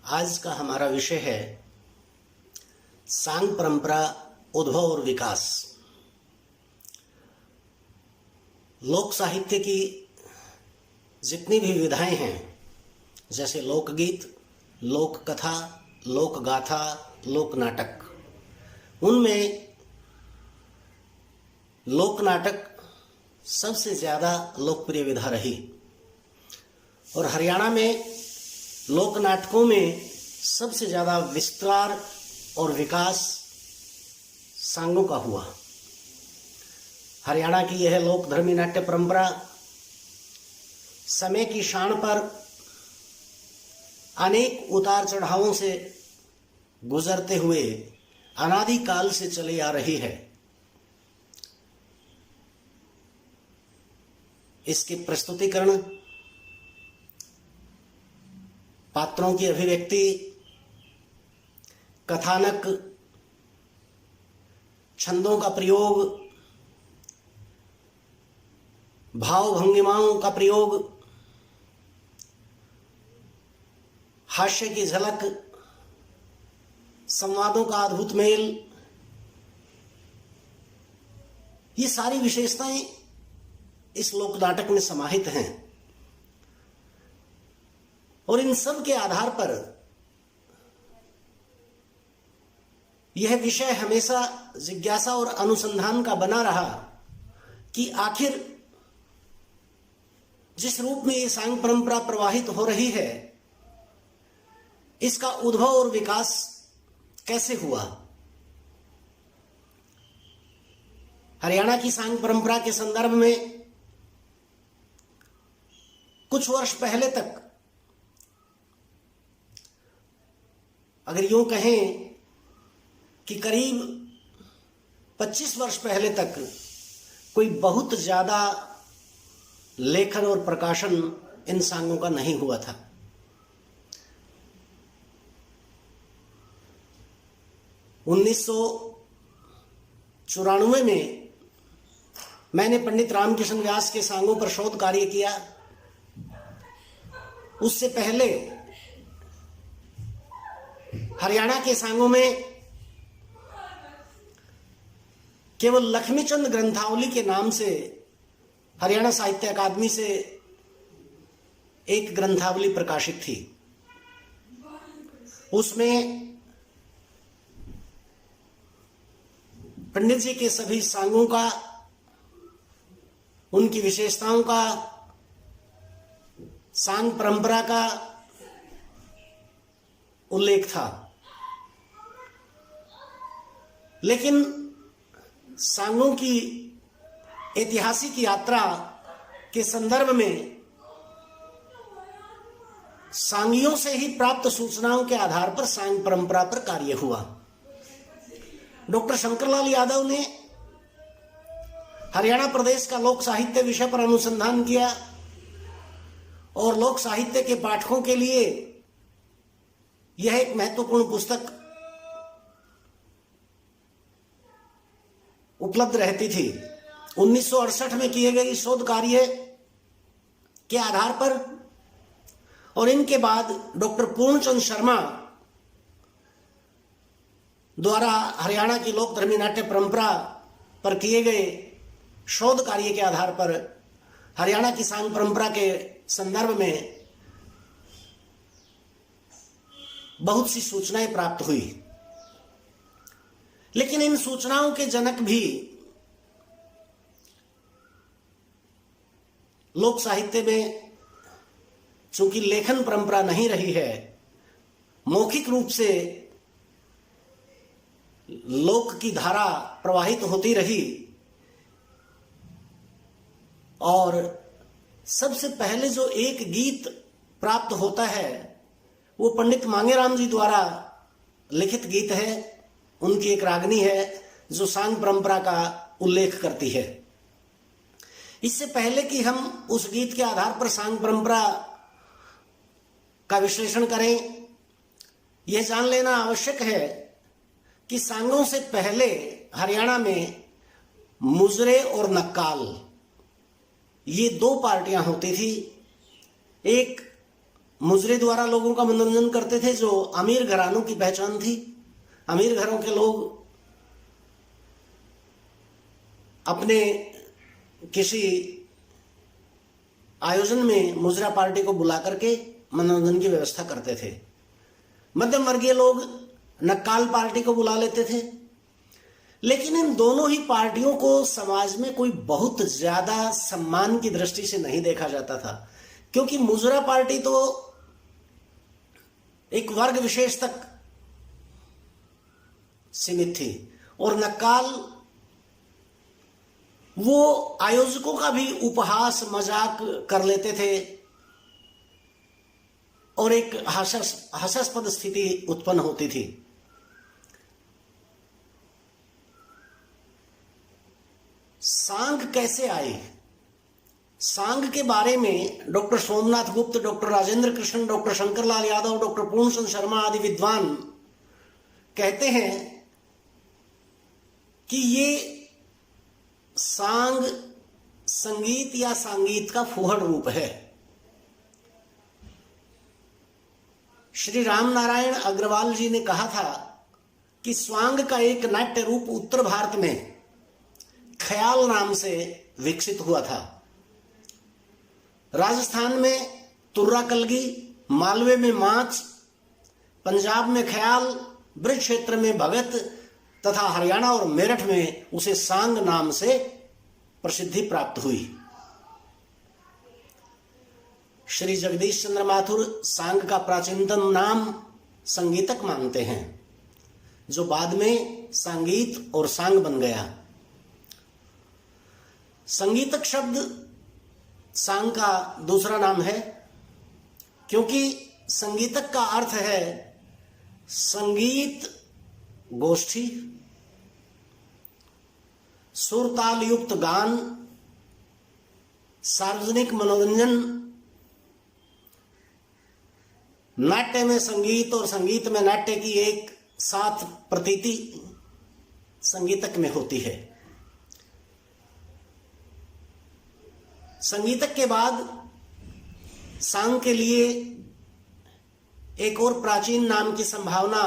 आज का हमारा विषय है सांग परंपरा, उद्भव और विकास। लोक साहित्य की जितनी भी विधाएं हैं, जैसे लोकगीत, लोक कथा, लोक गाथा, लोक नाटक, उनमें लोक नाटक सबसे ज़्यादा लोकप्रिय विधा रही और हरियाणा में लोक नाटकों में सबसे ज़्यादा विस्तार और विकास सांगों का हुआ। हरियाणा की यह लोकधर्मी नाट्य परंपरा समय की शान पर अनेक उतार चढ़ावों से गुजरते हुए अनादिकाल से चली आ रही है। इसके प्रस्तुतिकरण, पात्रों की अभिव्यक्ति, कथानक, छंदों का प्रयोग, भाव भंगिमाओं का प्रयोग, हास्य की झलक, संवादों का अद्भुत मेल, ये सारी विशेषताएं इस लोक नाटक में समाहित हैं और इन सब के आधार पर यह विषय हमेशा जिज्ञासा और अनुसंधान का बना रहा कि आखिर जिस रूप में ये सांग परंपरा प्रवाहित हो रही है, इसका उद्भव और विकास कैसे हुआ। हरियाणा की सांग परंपरा के संदर्भ में कुछ वर्ष पहले तक, अगर यूं कहें कि करीब 25 वर्ष पहले तक कोई बहुत ज्यादा लेखन और प्रकाशन इन सांगों का नहीं हुआ था। उन्नीस सौ 94 में मैंने पंडित रामकृष्ण व्यास के सांगों पर शोध कार्य किया। उससे पहले हरियाणा के सांगों में केवल लक्ष्मीचंद ग्रंथावली के नाम से हरियाणा साहित्य अकादमी से एक ग्रंथावली प्रकाशित थी। उसमें पंडित जी के सभी सांगों का, उनकी विशेषताओं का, सांग परंपरा का उल्लेख था। लेकिन सांगों की ऐतिहासिक यात्रा के संदर्भ में सांगियों से ही प्राप्त सूचनाओं के आधार पर सांग परंपरा पर कार्य हुआ। डॉक्टर शंकरलाल यादव ने हरियाणा प्रदेश का लोक साहित्य विषय पर अनुसंधान किया और लोक साहित्य के पाठकों के लिए यह एक महत्वपूर्ण पुस्तक उपलब्ध रहती थी। 1968 में किए गए शोध कार्य के आधार पर और इनके बाद डॉक्टर पूर्णचंद शर्मा द्वारा हरियाणा की लोकधर्मी नाट्य परंपरा पर किए गए शोध कार्य के आधार पर हरियाणा की सांग परंपरा के संदर्भ में बहुत सी सूचनाएं प्राप्त हुई। लेकिन इन सूचनाओं के जनक भी लोक साहित्य में चूंकि लेखन परंपरा नहीं रही है, मौखिक रूप से लोक की धारा प्रवाहित होती रही और सबसे पहले जो एक गीत प्राप्त होता है वो पंडित मांगेराम जी द्वारा लिखित गीत है। उनकी एक रागनी है जो सांग परंपरा का उल्लेख करती है। इससे पहले कि हम उस गीत के आधार पर सांग परंपरा का विश्लेषण करें, यह जान लेना आवश्यक है कि सांगों से पहले हरियाणा में मुजरे और नक्काल, ये दो पार्टियां होती थी। एक मुजरे द्वारा लोगों का मनोरंजन करते थे, जो अमीर घरानों की पहचान थी। अमीर घरों के लोग अपने किसी आयोजन में मुजरा पार्टी को बुला करके मनोरंजन की व्यवस्था करते थे। मध्यम वर्गीय लोग नक्काल पार्टी को बुला लेते थे। लेकिन इन दोनों ही पार्टियों को समाज में कोई बहुत ज्यादा सम्मान की दृष्टि से नहीं देखा जाता था, क्योंकि मुजरा पार्टी तो एक वर्ग विशेष तक सीमित थी और नक्काल वो आयोजकों का भी उपहास मजाक कर लेते थे और एक हास्यास्पद स्थिति उत्पन्न होती थी। सांग कैसे आए? सांग के बारे में डॉक्टर सोमनाथ गुप्त, doctor Rajendra Krishna, doctor Shankarlal Yadav, doctor Purnachand Sharma आदि विद्वान कहते हैं कि ये सांग संगीत या सांगीत का फूहड़ रूप है। श्री राम नारायण अग्रवाल जी ने कहा था कि स्वांग का एक नाट्य रूप उत्तर भारत में ख्याल नाम से विकसित हुआ था। राजस्थान में तुर्रा कलगी, मालवे में माच, पंजाब में ख्याल, ब्रज क्षेत्र में भगत तथा हरियाणा और मेरठ में उसे सांग नाम से प्रसिद्धि प्राप्त हुई। श्री जगदीश चंद्र माथुर सांग का प्राचीनतम नाम संगीतक मानते हैं, जो बाद में सांगीत और सांग बन गया। संगीतक शब्द सांग का दूसरा नाम है, क्योंकि संगीतक का अर्थ है संगीत गोष्ठी, सुरताल युक्त गान, सार्वजनिक मनोरंजन। नाट्य में संगीत और संगीत में नाट्य की एक साथ प्रतीति संगीतक में होती है। संगीतक के बाद सांग के लिए एक और प्राचीन नाम की संभावना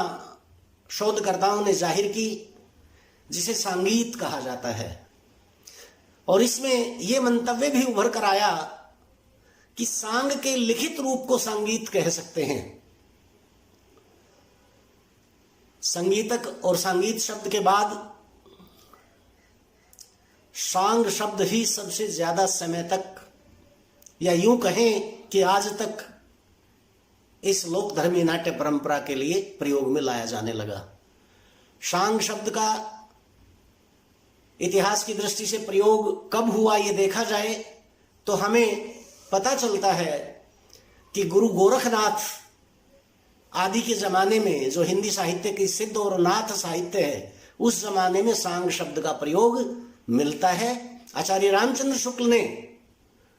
शोधकर्ताओं ने जाहिर की, जिसे सांगीत कहा जाता है। और इसमें यह मंतव्य भी उभर कर आया कि सांग के लिखित रूप को संगीत कह सकते हैं। संगीतक और संगीत शब्द के बाद सांग शब्द ही सबसे ज्यादा समय तक, या यूं कहें कि आज तक, इस लोकधर्मी नाट्य परंपरा के लिए प्रयोग में लाया जाने लगा। सांग शब्द का इतिहास की दृष्टि से प्रयोग कब हुआ ये देखा जाए तो हमें पता चलता है कि गुरु गोरखनाथ आदि के जमाने में, जो हिंदी साहित्य की सिद्ध और नाथ साहित्य है, उस जमाने में सांग शब्द का प्रयोग मिलता है। आचार्य रामचंद्र शुक्ल ने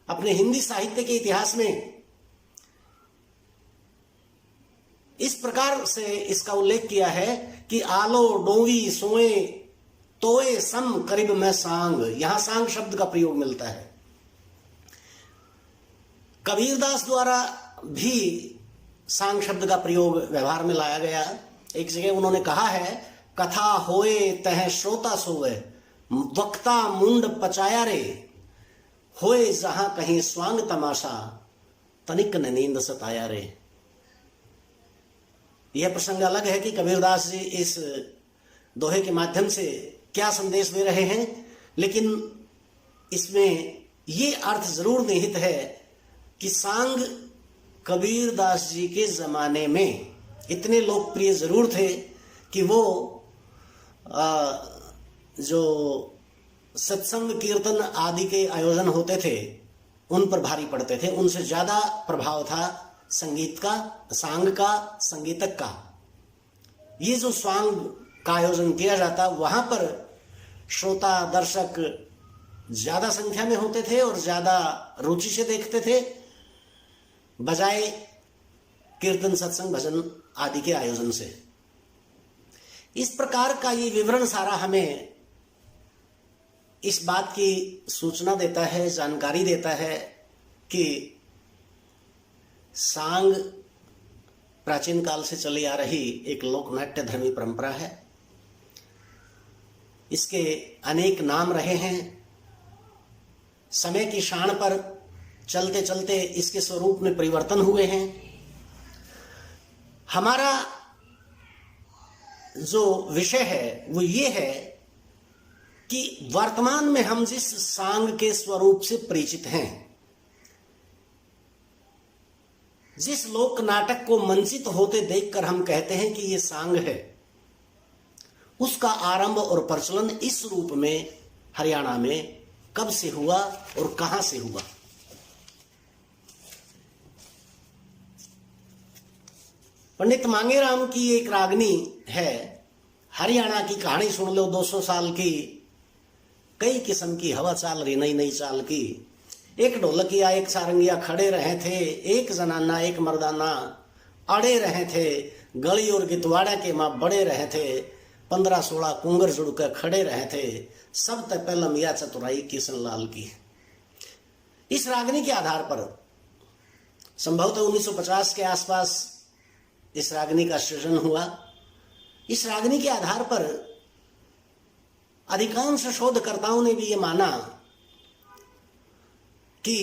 अपने हिंदी साहित्य के इतिहास में इस प्रकार से इसका उल्लेख किया है कि आलो डोवी सोए तोए सम करीब में सांग, यहां सांग शब्द का प्रयोग मिलता है। कबीरदास द्वारा भी सांग शब्द का प्रयोग व्यवहार में लाया गया। एक जगह उन्होंने कहा है, कथा होए तह श्रोता सोए, वक्ता मुंड पचाया रे, होए जहां कहीं स्वांग तमाशा, तनिक न नींद सताया रे। यह प्रसंग अलग है कि कबीरदास जी इस दोहे के माध्यम से क्या संदेश दे रहे हैं, लेकिन इसमें यह अर्थ जरूर निहित है कि सांग कबीरदास जी के जमाने में इतने लोकप्रिय जरूर थे कि वो जो सत्संग कीर्तन आदि के आयोजन होते थे उन पर भारी पड़ते थे। उनसे ज्यादा प्रभाव था संगीत का, सांग का, संगीतक का। ये जो सांग का आयोजन किया जाता, वहां पर श्रोता दर्शक ज्यादा संख्या में होते थे और ज्यादा रुचि से देखते थे, बजाय कीर्तन सत्संग भजन आदि के आयोजन से। इस प्रकार का ये विवरण सारा हमें इस बात की सूचना देता है, जानकारी देता है कि सांग प्राचीन काल से चली आ रही एक लोक नाट्य धर्मी परंपरा है। इसके अनेक नाम रहे हैं। समय की शान पर चलते चलते इसके स्वरूप में परिवर्तन हुए हैं। हमारा जो विषय है वो ये है कि वर्तमान में हम जिस सांग के स्वरूप से परिचित हैं, जिस लोक नाटक को मंचित होते देखकर हम कहते हैं कि ये सांग है, उसका आरंभ और प्रचलन इस रूप में हरियाणा में कब से हुआ और कहां से हुआ। पंडित मांगेराम की एक रागनी है। हरियाणा की कहानी सुन लो, 200 साल की, कई किस्म की हवा चाल रही, नई नई चाल की। एक ढोलकिया एक सारंगिया खड़े रहे थे, एक जनाना एक मर्दाना अड़े रहे थे, गली और गितवाड़ा के माँ बड़े रहे थे, 15-16 कुंगर जुड़कर खड़े रहे थे, सब तक पहला मिया चतुराई किशन लाल की। इस रागनी के आधार पर संभवतः 1950 के आसपास इस रागनी का सृजन हुआ। इस रागनी के आधार पर अधिकांश शोधकर्ताओं ने भी ये माना कि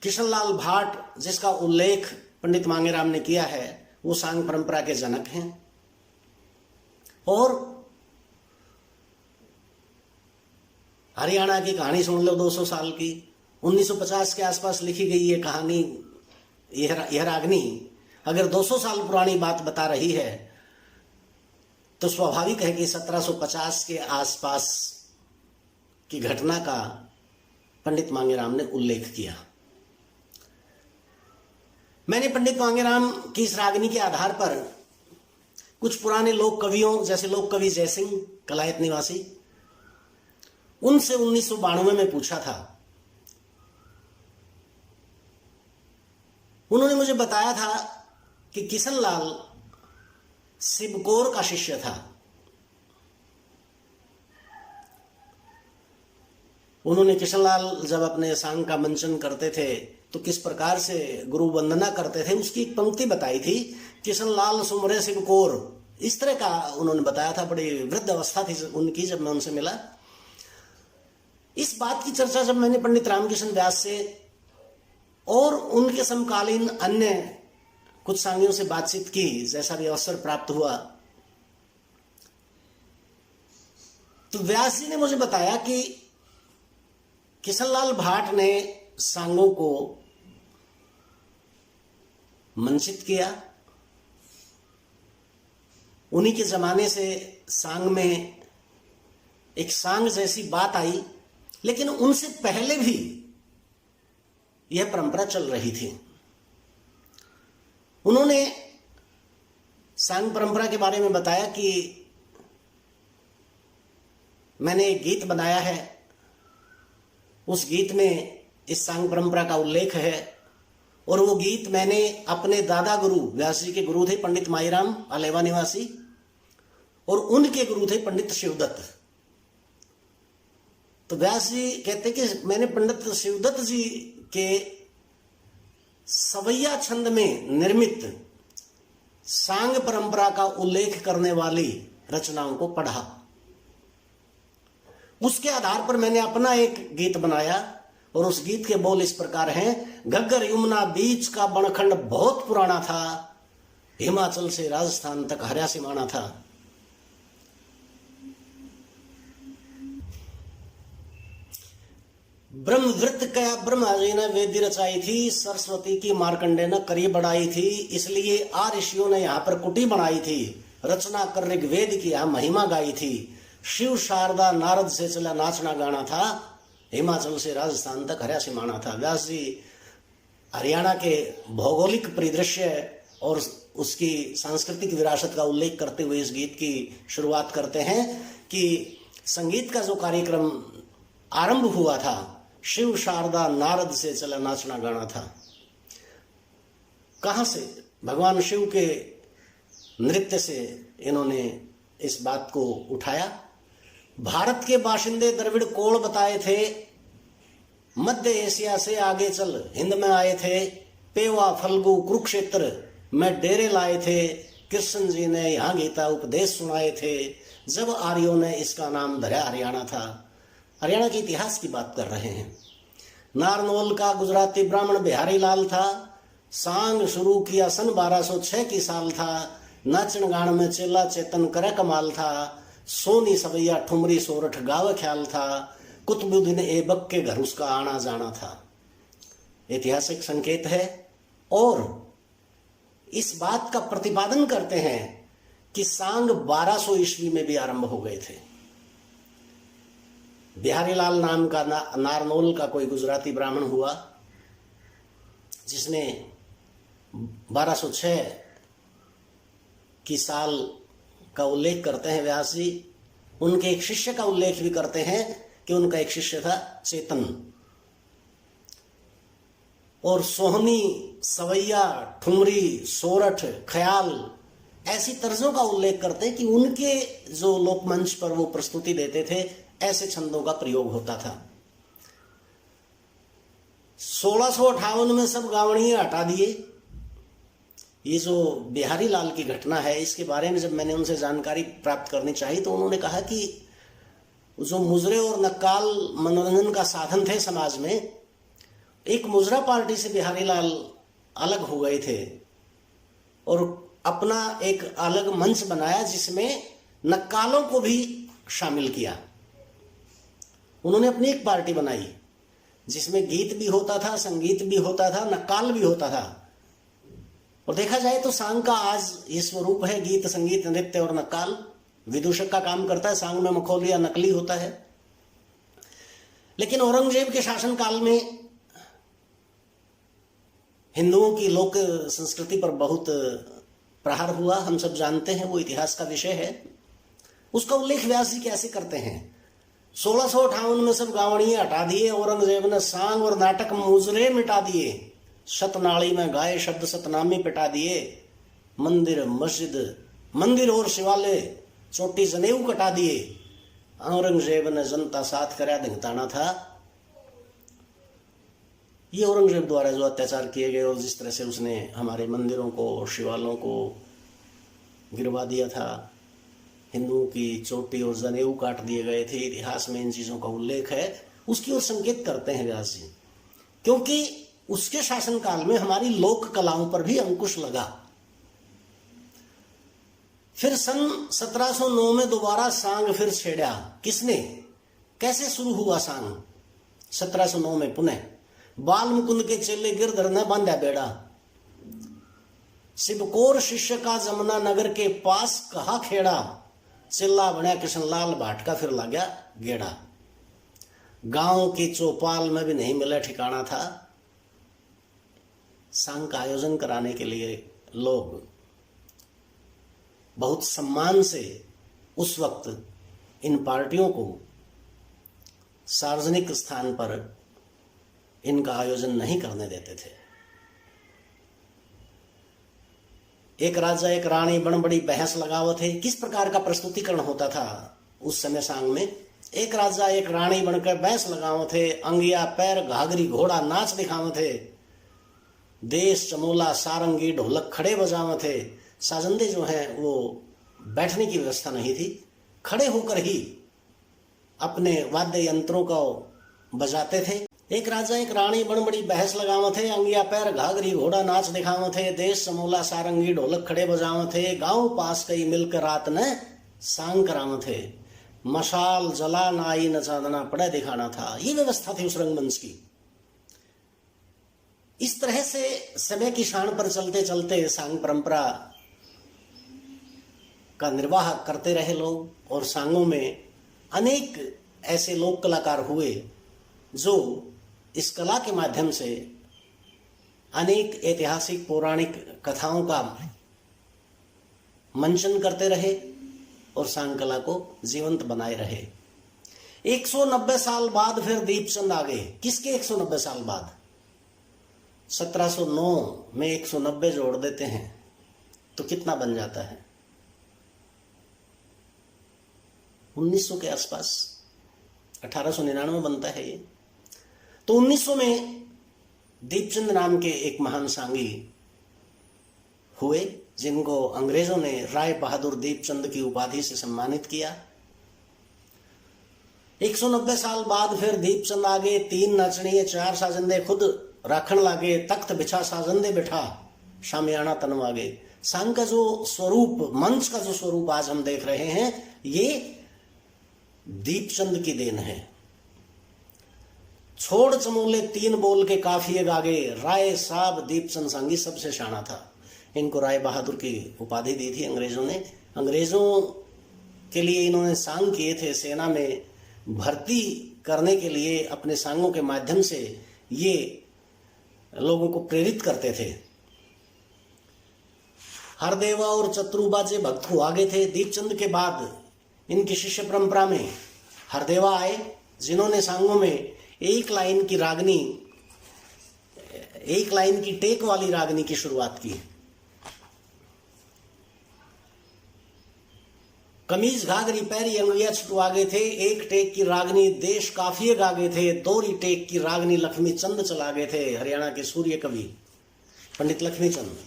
किशनलाल भाट, जिसका उल्लेख पंडित मांगेराम ने किया है, वो सांग परंपरा के जनक हैं। और हरियाणा की कहानी सुन लो, 200 साल की, 1950 के आसपास लिखी गई ये कहानी, यह रागनी अगर 200 साल पुरानी बात बता रही है तो स्वाभाविक है कि 1750 के आसपास की घटना का पंडित मांगेराम ने उल्लेख किया। मैंने पंडित मांगेराम की इस रागनी के आधार पर कुछ पुराने लोक कवियों, जैसे लोक कवि जयसिंह कलायत निवासी, उनसे 1992 में पूछा था। उन्होंने मुझे बताया था कि किशनलाल शिवकोर का शिष्य था। उन्होंने किशनलाल जब अपने सांग का मंचन करते थे तो किस प्रकार से गुरु वंदना करते थे, उसकी एक पंक्ति बताई थी, किशनलाल सुमरे शिवकोर, इस तरह का उन्होंने बताया था। बड़ी वृद्ध अवस्था थी उनकी जब मैं उनसे मिला। इस बात की चर्चा जब मैंने पंडित रामकिशन व्यास से और उनके समकालीन अन्य कुछ सांगियों से बातचीत की, जैसा भी अवसर प्राप्त हुआ, तो व्यास जी ने मुझे बताया कि किशनलाल भाट ने सांगों को मंचित किया। उन्हीं के जमाने से सांग में एक सांग जैसी बात आई, लेकिन उनसे पहले भी यह परंपरा चल रही थी। उन्होंने सांग परंपरा के बारे में बताया कि मैंने एक गीत बनाया है, उस गीत में इस सांग परंपरा का उल्लेख है, और वो गीत मैंने अपने दादा गुरु, व्यास जी के गुरु थे पंडित माईराम अलेवा निवासी, और उनके गुरु थे पंडित शिवदत्त। तो व्यास जी कहते कि मैंने पंडित शिवदत्त जी के सवैया छंद में निर्मित सांग परंपरा का उल्लेख करने वाली रचनाओं को पढ़ा। उसके आधार पर मैंने अपना एक गीत बनाया, और उस गीत के बोल इस प्रकार हैं। घग्गर यमुना बीच का बनखंड बहुत पुराना था, हिमाचल से राजस्थान तक हर्या सिमाना था। ब्रह्मवृत्त का ब्रह्मा जी ने वेद रचाई थी, सरस्वती की मार्कंडे ने करी बढ़ाई थी, इसलिए आ ऋषियों ने यहाँ पर कुटी बनाई थी, रचना कर ऋग्वेद की यहाँ महिमा गाई थी, शिव शारदा नारद से चला नाचना गाना था, हिमाचल से राजस्थान तक हर्या सिमाना था। व्यास जी हरियाणा के भौगोलिक परिदृश्य और उसकी सांस्कृतिक विरासत का उल्लेख करते हुए इस गीत की शुरुआत करते हैं कि संगीत का जो कार्यक्रम आरंभ हुआ था, शिव शारदा नारद से चला नाचना गाना था। कहां से? भगवान शिव के नृत्य से इन्होंने इस बात को उठाया। भारत के बाशिंदे द्रविड़ कोल बताए थे, मध्य एशिया से आगे चल हिंद में आए थे, पेवा फल्गु कुरुक्षेत्र में डेरे लाए थे, कृष्ण जी ने यहाँ गीता उपदेश सुनाए थे, जब आर्यों ने इसका नाम धरा हरियाणा था। हरियाणा के इतिहास की बात कर रहे हैं। नारनौल का गुजराती ब्राह्मण बिहारी लाल था, सांग शुरू किया सन 1206 की साल था, नाचन गान में चेला चेतन करे कमाल था, सोनी सवैया ठुमरी सोरठ गाव ख्याल था, कुतुबुद्दीन ऐबक के घर उसका आना जाना था। ऐतिहासिक संकेत है और इस बात का प्रतिपादन करते हैं कि सांग 1200 ईस्वी में भी आरंभ हो गए थे। बिहारी लाल नाम का नारनौल का कोई गुजराती ब्राह्मण हुआ जिसने 1206 की साल का उल्लेख करते हैं व्यास जी। उनके एक शिष्य का उल्लेख भी करते हैं कि उनका एक शिष्य था चेतन। और सोहनी सवैया ठुमरी सोरठ ख्याल ऐसी तर्जों का उल्लेख करते हैं कि उनके जो लोकमंच पर वो प्रस्तुति देते थे ऐसे छंदों का प्रयोग होता था। 1658 में सब गावड़िए हटा दिए। ये जो बिहारी लाल की घटना है इसके बारे में जब मैंने उनसे जानकारी प्राप्त करनी चाहिए तो उन्होंने कहा कि जो मुजरे और नक्काल मनोरंजन का साधन थे समाज में, एक मुजरा पार्टी से बिहारी लाल अलग हो गए थे और अपना एक अलग मंच बनाया जिसमें नक्कालों को भी शामिल किया। उन्होंने अपनी एक पार्टी बनाई जिसमें गीत भी होता था, संगीत भी होता था, नक्काल भी होता था। और देखा जाए तो सांग का आज ये स्वरूप है, गीत संगीत नृत्य और नक्काल विदूषक का काम करता है। सांग में मखौलिया नकली होता है। लेकिन औरंगजेब के शासन काल में हिंदुओं की लोक संस्कृति पर बहुत प्रहार हुआ, हम सब जानते हैं, वो इतिहास का विषय है। उसका उल्लेख व्यास जी कैसे करते हैं? 1658 में सब गावड़िए हटा दिए, औरंगजेब ने सांग और नाटक मुजरे मिटा दिए, शतनाली में गाए शब्द सतनामी पिटा दिए, मंदिर मस्जिद मंदिर और शिवालय चोटी जनेऊ कटा दिए। औरंगजेब ने जनता साथ करया धिंगताना था। ये औरंगजेब द्वारा जो अत्याचार किए गए और जिस तरह से उसने हमारे मंदिरों को और शिवालयों को गिरवा दिया था, हिंदुओं की चोटी और जनेऊ काट दिए गए थे, इतिहास में इन चीजों का उल्लेख है, उसकी ओर संकेत करते हैं व्यास जी। क्योंकि उसके शासनकाल में हमारी लोक कलाओं पर भी अंकुश लगा। फिर सन 1709 में दोबारा सांग फिर छेड़ा। किसने? कैसे शुरू हुआ सांग? 1709 में पुनः बाल मुकुंद के चेले गिरधर ने बांधा बेड़ा, शिवकोर शिष्य का जमुना नगर के पास कहा खेड़ा, चिल्ला बना कृष्णलाल भाट का फिर लगा गेड़ा। गांव की चौपाल में भी नहीं मिला ठिकाना था। सांग का आयोजन कराने के लिए लोग बहुत सम्मान से उस वक्त इन पार्टियों को सार्वजनिक स्थान पर इनका आयोजन नहीं करने देते थे। एक राजा एक रानी बड़ बड़ी बहस लगावत थे। किस प्रकार का प्रस्तुतिकरण होता था उस समय सांग में? एक राजा एक रानी बनकर बहस लगावत थे, अंगिया पैर घाघरी घोड़ा नाच दिखावत थे, देश चमोला सारंगी ढोलक खड़े बजावत थे। साजंदे जो हैं वो बैठने की व्यवस्था नहीं थी, खड़े होकर ही अपने वाद्य यंत्रों को बजाते थे। एक राजा एक रानी बड़ बड़ी बहस लगावत थे, अंगिया पैर घाघरी घोड़ा नाच दिखावत थे, देश समूला सारंगी ढोलक खड़े बजावत थे, गांव पास कई मिलकर रात ने सांग करावत थे, मशाल जला नाई न चांदना पड़े दिखाना था। ये व्यवस्था थी उस रंगमंच की। इस तरह से समय की शान पर चलते चलते सांग परंपरा का निर्वाह करते रहे लोग। और सांगों में अनेक ऐसे लोक कलाकार हुए जो इस कला के माध्यम से अनेक ऐतिहासिक पौराणिक कथाओं का मंचन करते रहे और सांग कला को जीवंत बनाए रहे। 190 साल बाद फिर दीपचंद आ गए। किसके 190 साल बाद? 1709 में 190 जोड़ देते हैं तो कितना बन जाता है? 1900 के आसपास, 1899 बनता है ये। तो 1900 में दीपचंद नाम के एक महान सांगी हुए, जिनको अंग्रेजों ने राय बहादुर दीपचंद की उपाधि से सम्मानित किया। 190 साल बाद फिर दीपचंद आगे, 3 नचनिए 4 साजंदे खुद राखण लागे, तख्त बिछा साजंदे बिठा, शामियाना तनवागे। सांग का जो स्वरूप, मंच का जो स्वरूप आज हम देख रहे हैं, ये दीपचंद की देन है। छोड़ चमोले 3 बोल के काफिए गागे, राय साहब दीपचंद सांगी सबसे शाना था। इनको राय बहादुर की उपाधि दी थी अंग्रेजों ने। अंग्रेजों के लिए इन्होंने सांग किए थे, सेना में भर्ती करने के लिए अपने सांगों के माध्यम से ये लोगों को प्रेरित करते थे। हरदेवा और चतुरुबा जे भक्त को आगे थे। दीपचंद के बाद इनकी शिष्य परंपरा में हरदेवा आए, जिन्होंने सांगों में एक लाइन की टेक वाली रागनी की शुरुआत की। कमीज घाघरी पैरी अंगुलिया छुटवागे थे, एक टेक की रागनी देश काफिए गागे थे, दोहरी टेक की रागनी लक्ष्मी चंद चलागे थे। हरियाणा के सूर्य कवि पंडित लक्ष्मी चंद,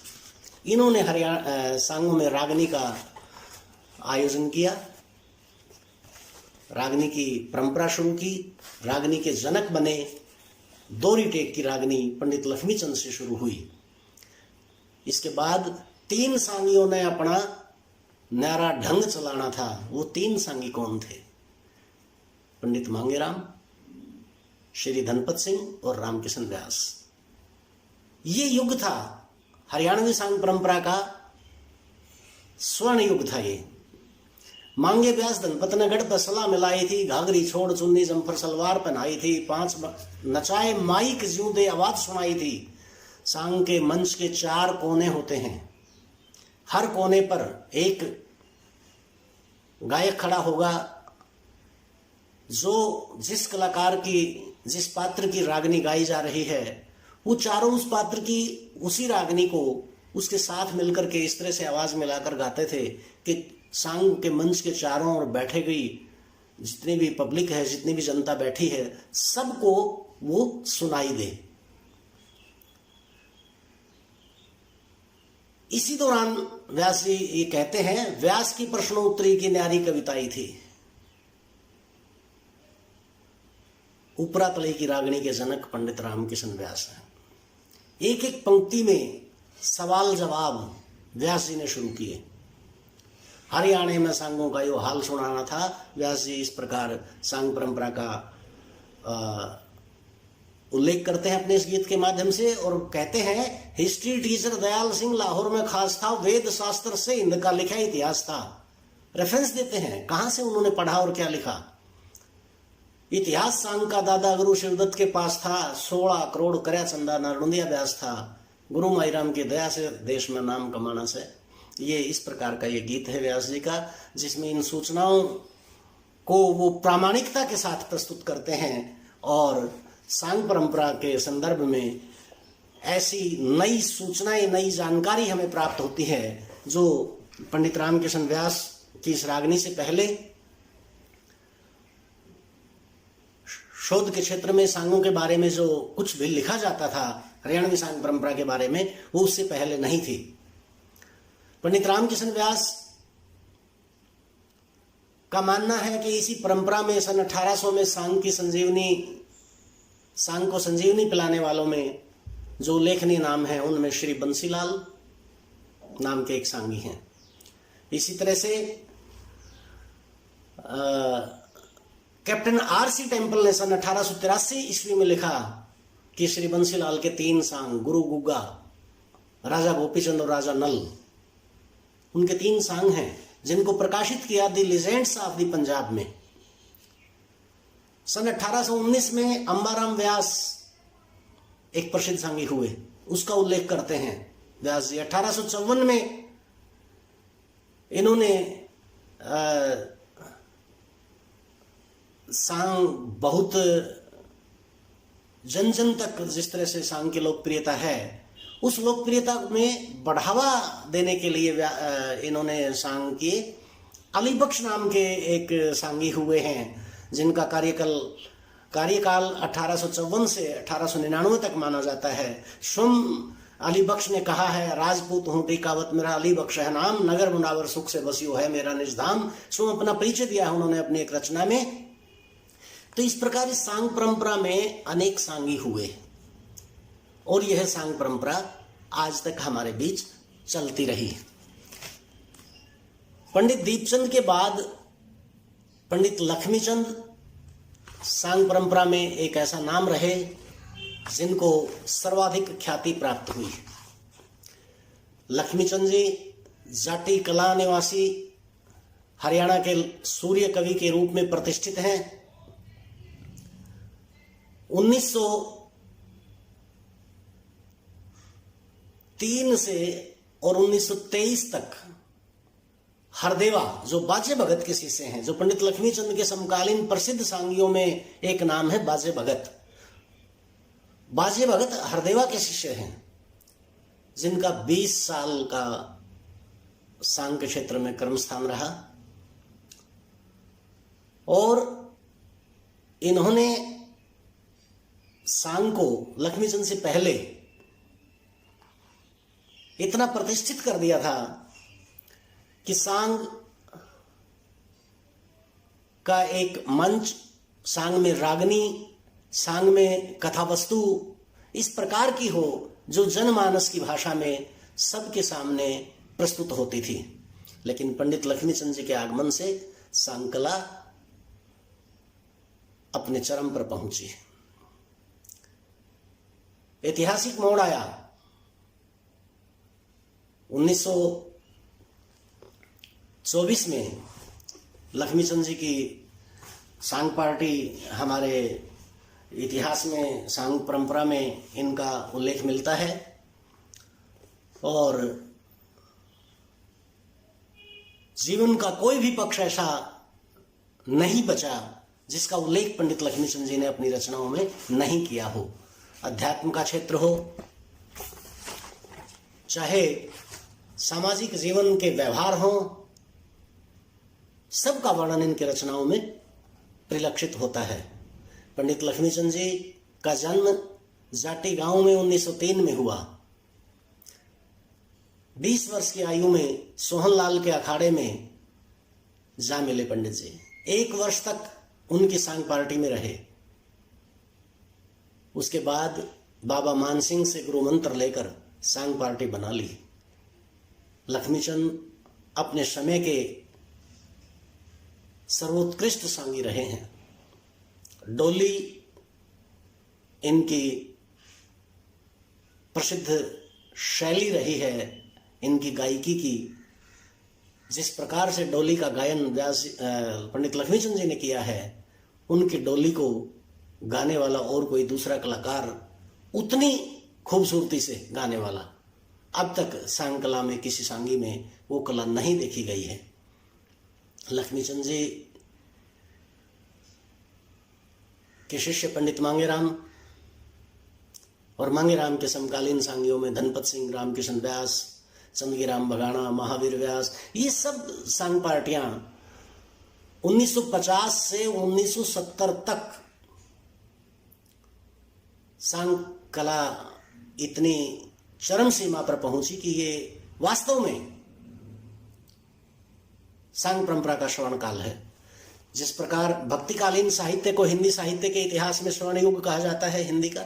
इन्होंने हरियाणा सांगों में रागनी का आयोजन किया, रागनी की परंपरा शुरू की, रागनी के जनक बने। दोहरी टेक की रागनी पंडित लक्ष्मी चंद से शुरू हुई। इसके बाद 3 सांगियों ने अपना न्यारा ढंग चलाना था। वो 3 सांगी कौन थे? पंडित मांगेराम, श्री धनपत सिंह और रामकिशन व्यास। ये युग था हरियाणवी सांग परंपरा का, स्वर्ण युग था ये। मांगे व्यास धनपत ने गढ़ पर सलाह मिलाई थी, घाघरी छोड़ चुन्नी जम्फर सलवार पहनाई थी, 5 नचाए माइक ज्यों दे आवाज सुनाई थी। सांग के मंच के 4 कोने होते हैं, हर कोने पर एक गायक खड़ा होगा, जो जिस कलाकार की, जिस पात्र की रागनी गाई जा रही है, वो चारों उस पात्र की, उसी रागनी को उसके साथ मिलकर के इस तरह से आवाज मिलाकर गाते थे कि सांग के मंच के चारों ओर बैठे गई जितनी भी पब्लिक है, जितनी भी जनता बैठी है, सबको वो सुनाई दे। इसी दौरान व्यास जी ये कहते हैं, व्यास की प्रश्नोत्तरी की न्यारी कविताई थी। उपरातली की रागनी के जनक पंडित रामकिशन व्यास हैं। एक एक पंक्ति में सवाल जवाब व्यास जी ने शुरू किए। हरियाणा में सांगों का यो हाल सुनाना था। व्यास जी इस प्रकार सांग परंपरा का उल्लेख करते हैं अपने इस गीत के माध्यम से, और कहते हैं, हिस्ट्री टीचर दयाल सिंह लाहौर में खास था, वेद शास्त्र से हिंद का लिखा इतिहास था। रेफरेंस देते हैं कहां से उन्होंने पढ़ा और क्या लिखा। इतिहास सांग का दादा गुरु शिवदत्त के पास था, 16 करोड़ करया चंदा नरडुंदिया व्यास था, गुरु माईराम की दया से देश में नाम कमाना से। ये इस प्रकार का ये गीत है व्यास जी का, जिसमें इन सूचनाओं को वो प्रामाणिकता के साथ प्रस्तुत करते हैं और सांग परंपरा के संदर्भ में ऐसी नई सूचनाएं, नई जानकारी हमें प्राप्त होती है जो पंडित रामकिशन व्यास की इस रागनी से पहले शोध के क्षेत्र में सांगों के बारे में जो कुछ भी लिखा जाता था हरियाणवी सांग परंपरा के बारे में, वो उससे पहले नहीं थी। पंडित रामकिशन व्यास का मानना है कि इसी परंपरा में सन 1800 में सांग को संजीवनी पिलाने वालों में जो उल्लेखनीय नाम है, उनमें श्री बंसीलाल नाम के एक सांगी हैं। इसी तरह से कैप्टन RC टेम्पल ने सन 1883 ईस्वी में लिखा कि श्री बंसीलाल के 3 सांग, गुरु गुग्गा, राजा गोपीचंद और राजा नल, उनके 3 सांग हैं जिनको प्रकाशित किया the legends of the Punjab में। सन 1819 में अंबाराम व्यास एक प्रसिद्ध सांगी हुए, उसका उल्लेख करते हैं व्यास जी। 1854 में इन्होंने सांग बहुत जन जन तक, जिस तरह से सांग की लोकप्रियता है, उस लोकप्रियता में बढ़ावा देने के लिए इन्होंने सांग किए। अली बख्श नाम के एक सांगी हुए हैं जिनका कार्यकाल कार्यकाल 1854 से 1899 तक माना जाता है। स्वयं अली बख्श ने कहा है, राजपूत हूं टीकावत मेरा अली बख्श है नाम, नगर मुनावर सुख से बसियो है मेरा निज धाम। स्वयं अपना परिचय दिया है उन्होंने अपनी एक रचना में। तो इस प्रकार इस सांग परंपरा में अनेक सांगी हुए और यह सांग परंपरा आज तक हमारे बीच चलती रही। पंडित दीपचंद के बाद पंडित लक्ष्मीचंद सांग परंपरा में एक ऐसा नाम रहे जिनको सर्वाधिक ख्याति प्राप्त हुई। लक्ष्मीचंद जी जाटी कला निवासी हरियाणा के सूर्य कवि के रूप में प्रतिष्ठित हैं। 1903 से और 1923 तक हरदेवा, जो बाजे भगत के शिष्य हैं, जो पंडित लक्ष्मीचंद के समकालीन प्रसिद्ध सांगियों में एक नाम है बाजे भगत। बाजे भगत हरदेवा के शिष्य हैं, जिनका 20 साल का सांग के क्षेत्र में कर्मस्थान रहा और इन्होंने सांग को लक्ष्मीचंद से पहले इतना प्रतिष्ठित कर दिया था कि सांग का एक मंच, सांग में रागनी, सांग में कथा वस्तु इस प्रकार की हो जो जनमानस की भाषा में सबके सामने प्रस्तुत होती थी। लेकिन पंडित लक्ष्मीचंद जी के आगमन से सांग कला अपने चरम पर पहुंची। ऐतिहासिक मोड़ आया 1924 में। लक्ष्मीचंद जी की सांग पार्टी हमारे इतिहास में, सांग परंपरा में इनका उल्लेख मिलता है और जीवन का कोई भी पक्ष ऐसा नहीं बचा जिसका उल्लेख पंडित लक्ष्मीचंद जी ने अपनी रचनाओं में नहीं किया हो। अध्यात्म का क्षेत्र हो, चाहे सामाजिक जीवन के व्यवहार हो, सबका वर्णन इनके रचनाओं में परिलक्षित होता है। पंडित लक्ष्मीचंद जी का जन्म जाटी गांव में 1903 में हुआ। 20 वर्ष की आयु में सोहनलाल के अखाड़े में जा मिले पंडित जी। 1 वर्ष तक उनकी सांग पार्टी में रहे। उसके बाद बाबा मानसिंह से गुरु मंत्र लेकर सांग पार्टी बना ली। लक्ष्मीचंद अपने समय के सर्वोत्कृष्ट सांगी रहे हैं। डोली इनकी प्रसिद्ध शैली रही है इनकी गायकी की। जिस प्रकार से डोली का गायन पंडित लक्ष्मीचंद जी ने किया है, उनकी डोली को गाने वाला और कोई दूसरा कलाकार उतनी खूबसूरती से गाने वाला अब तक सांग कला में किसी सांगी में वो कला नहीं देखी गई है। लक्ष्मीचंद जी के शिष्य पंडित मांगेराम और मांगेराम के समकालीन सांगियों में धनपत सिंह, रामकिशन व्यास, चंदगीराम बघाना, महावीर व्यास, ये सब सांग पार्टियां 1950 से 1970 तक सांग कला इतनी चरम सीमा पर पहुंची कि ये वास्तव में सांग परंपरा का स्वर्ण काल है। जिस प्रकार भक्तिकालीन साहित्य को हिंदी साहित्य के इतिहास में स्वर्ण युग कहा जाता है हिंदी का,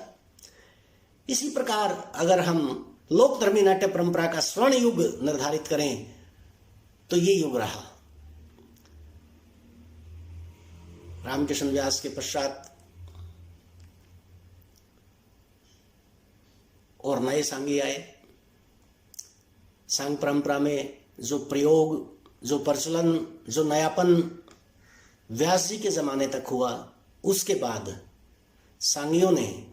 इसी प्रकार अगर हम लोकधर्मी नाट्य परंपरा का स्वर्ण युग निर्धारित करें तो ये युग रहा। रामकिशन व्यास के पश्चात और नए सांगी आए। सांग परंपरा में जो प्रयोग, जो प्रचलन, जो नयापन व्यास जी के जमाने तक हुआ, उसके बाद सांगियों ने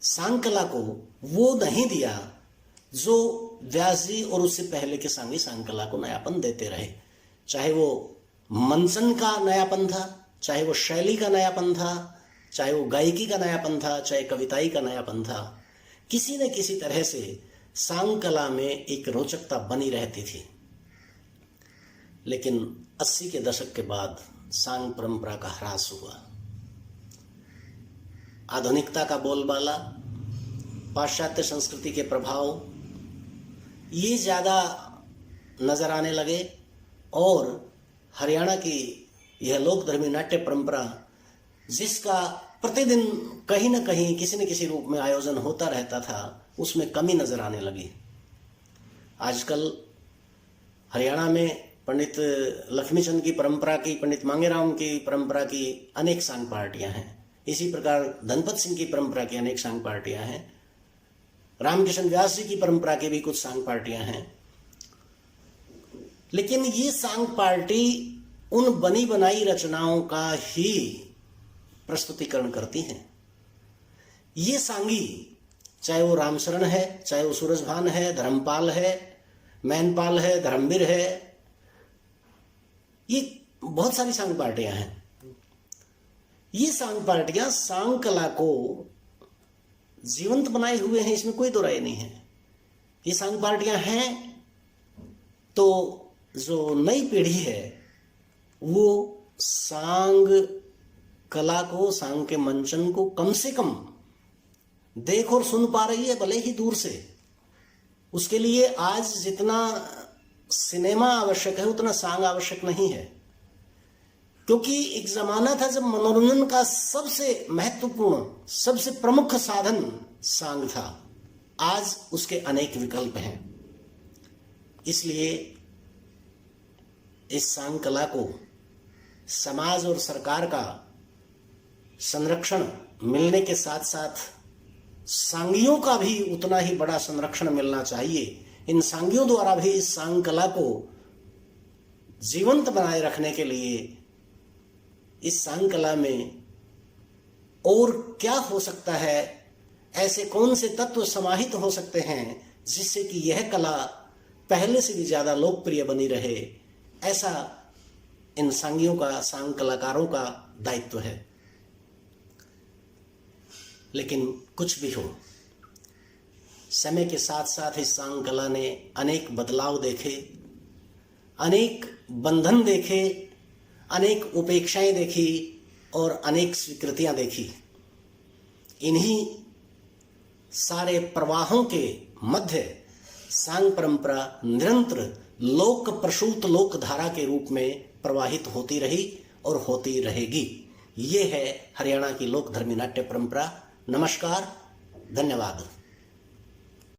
सांग कला को वो नहीं दिया जो व्यास जी और उससे पहले के सांगी सांग कला को नयापन देते रहे। चाहे वो मंचन का नयापन था, चाहे वो शैली का नयापन था, चाहे वो गायकी का नयापन था, चाहे कविताई का नयापन था, किसी न किसी तरह से सांग कला में एक रोचकता बनी रहती थी। लेकिन 80 के दशक के बाद सांग परंपरा का ह्रास हुआ। आधुनिकता का बोलबाला, पाश्चात्य संस्कृति के प्रभाव ये ज़्यादा नजर आने लगे और हरियाणा की यह लोकधर्मी नाट्य परंपरा, जिसका प्रतिदिन कहीं न कहीं किसी न किसी रूप में आयोजन होता रहता था, उसमें कमी नजर आने लगी। आजकल हरियाणा में पंडित लक्ष्मीचंद की परंपरा की, पंडित मांगेराम की परंपरा की अनेक सांग पार्टियां हैं। इसी प्रकार धनपत सिंह की परंपरा की अनेक सांग पार्टियां हैं। रामकिशन व्यास जी की परंपरा की भी कुछ सांग पार्टियां हैं। लेकिन ये सांग पार्टी उन बनी बनाई रचनाओं का ही प्रस्तुतिकरण करती हैं। ये सांगी, चाहे वो रामशरण है, चाहे वो सूरजभान है, धर्मपाल है, मैनपाल है, धर्मवीर है, ये बहुत सारी सांग पार्टियां हैं। ये सांग पार्टियां सांग कला को जीवंत बनाए हुए हैं, इसमें कोई दो राय नहीं है। ये सांग पार्टियां हैं तो जो नई पीढ़ी है वो सांग कला को, सांग के मंचन को कम से कम देख और सुन पा रही है, भले ही दूर से। उसके लिए आज जितना सिनेमा आवश्यक है उतना सांग आवश्यक नहीं है, क्योंकि एक जमाना था जब मनोरंजन का सबसे महत्वपूर्ण, सबसे प्रमुख साधन सांग था। आज उसके अनेक विकल्प हैं। इसलिए इस सांग कला को समाज और सरकार का संरक्षण मिलने के साथ साथ सांगियों का भी उतना ही बड़ा संरक्षण मिलना चाहिए। इन सांगियों द्वारा भी इस सांग कला को जीवंत बनाए रखने के लिए इस सांग कला में और क्या हो सकता है, ऐसे कौन से तत्व समाहित हो सकते हैं जिससे कि यह कला पहले से भी ज्यादा लोकप्रिय बनी रहे, ऐसा इन सांगियों का, सांग कलाकारों का दायित्व है। लेकिन कुछ भी हो, समय के साथ साथ इस सांग कला ने अनेक बदलाव देखे, अनेक बंधन देखे, अनेक उपेक्षाएं देखी और अनेक स्वीकृतियां देखी। इन्हीं सारे प्रवाहों के मध्य सांग परंपरा निरंतर लोक प्रसूत लोक धारा के रूप में प्रवाहित होती रही और होती रहेगी। ये है हरियाणा की लोकधर्मी नाट्य परंपरा। नमस्कार, धन्यवाद।